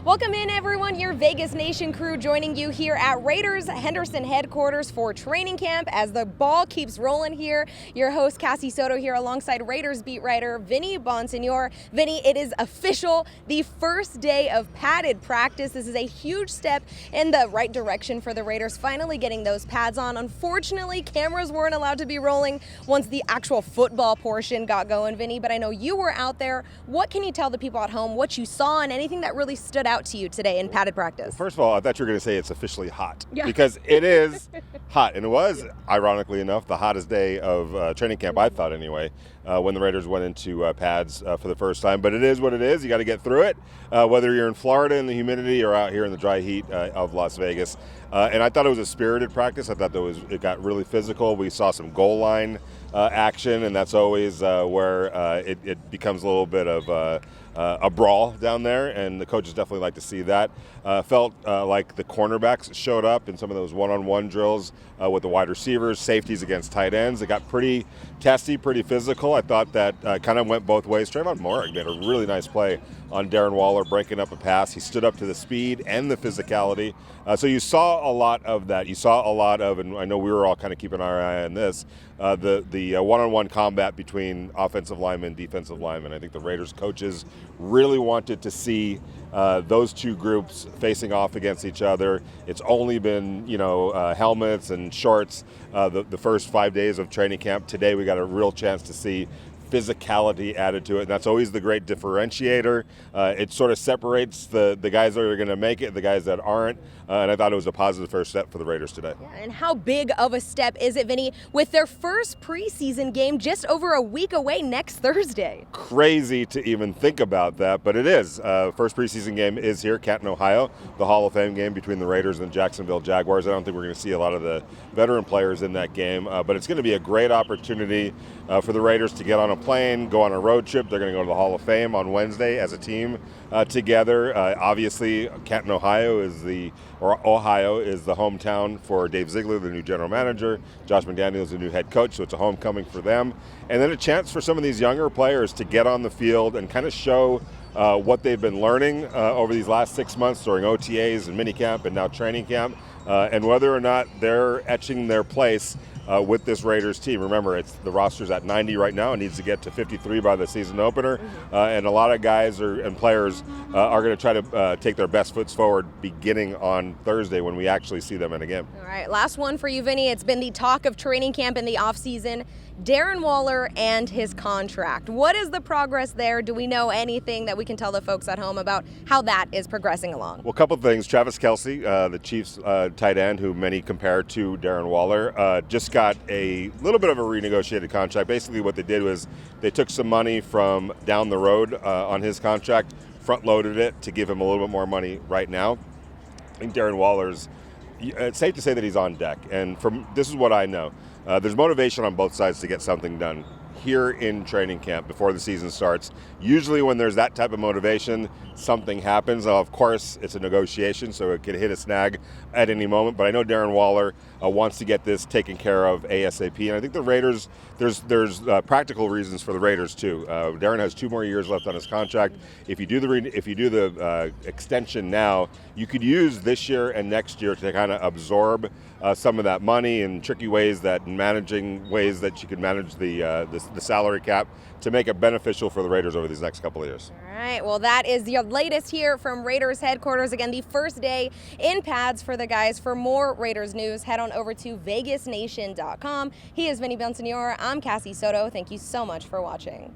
Welcome in, everyone. Your Vegas Nation crew joining you here at Raiders Henderson headquarters for training camp as the ball keeps rolling here. Your host, Cassie Soto, here alongside Raiders beat writer Vinny Bonsignore. Vinny, it is official. The first day of padded practice. This is a huge step in the right direction for the Raiders, finally getting those pads on. Unfortunately, cameras weren't allowed to be rolling once the actual football portion got going, Vinny, but I know you were out there. What can you tell the people at home, what you saw, and anything that really stood out to you today in padded practice? First of all, I thought you were going to say it's officially hot, yeah. Because it is hot, and it was, ironically enough, the hottest day of training camp, I thought anyway, when the Raiders went into pads for the first time. But it is what it is. You got to get through it, whether you're in Florida in the humidity or out here in the dry heat of Las Vegas. And I thought it was a spirited practice. I thought it got really physical. We saw some goal line action, and that's always where it becomes a little bit of a brawl down there, and the coaches definitely like to see that. Felt like the cornerbacks showed up in some of those one-on-one drills with the wide receivers, safeties against tight ends. It got pretty testy, pretty physical. I thought that kind of went both ways. Trayvon Moore made a really nice play on Darren Waller, breaking up a pass. He stood up to the speed and the physicality. So you saw a lot of that. You saw a lot of, and I know we were all kind of keeping our eye on this, the one-on-one combat between offensive linemen and defensive linemen. I think the Raiders coaches really wanted to see those two groups facing off against each other. It's only been, helmets and shorts the first 5 days of training camp. Today we got a real chance to see physicality added to it, and that's always the great differentiator. It sort of separates the guys that are going to make it, the guys that aren't, and I thought it was a positive first step for the Raiders today. Yeah, and how big of a step is it, Vinny, with their first preseason game just over a week away next Thursday? Crazy to even think about that, but it is. First preseason game is here, Canton, Ohio, the Hall of Fame game between the Raiders and the Jacksonville Jaguars. I don't think we're going to see a lot of the veteran players in that game, but it's going to be a great opportunity for the Raiders to get on a plane, go on a road trip. They're going to go to the Hall of Fame on Wednesday as a team together. Obviously, Canton, Ohio is the hometown for Dave Ziegler, the new general manager. Josh McDaniels, the new head coach, so it's a homecoming for them. And then a chance for some of these younger players to get on the field and kind of show what they've been learning over these last 6 months during OTAs and minicamp and now training camp, and whether or not they're etching their place with this Raiders team. Remember, the roster's at 90 right now. It needs to get to 53 by the season opener. And a lot of guys and players are going to try to take their best foot forward beginning on Thursday when we actually see them in a game. All right, last one for you, Vinny. It's been the talk of training camp in the offseason. Darren Waller and his contract. What is the progress there? Do we know anything that we can tell the folks at home about how that is progressing along? Well, a couple of things. Travis Kelce, the Chiefs tight end, who many compare to Darren Waller, just got a little bit of a renegotiated contract. Basically what they did was they took some money from down the road on his contract, front-loaded it to give him a little bit more money right now. I think Darren Waller's, it's safe to say that he's on deck. And this is what I know. There's motivation on both sides to get something done here in training camp before the season starts. Usually when there's that type of motivation, something happens. Of course, it's a negotiation, so it could hit a snag at any moment. But I know Darren Waller wants to get this taken care of ASAP. And I think the Raiders, there's practical reasons for the Raiders too. Darren has 2 more years left on his contract. If you do the extension now, you could use this year and next year to kind of absorb some of that money in tricky ways, managing ways that you could manage the salary cap to make it beneficial for the Raiders over these next couple of years. All right, well, that is the latest here from Raiders headquarters. Again, the first day in pads for the guys. For more Raiders news, head on over to vegasnation.com. He is Vinny Bonsignore. I'm Cassie Soto. Thank you so much for watching.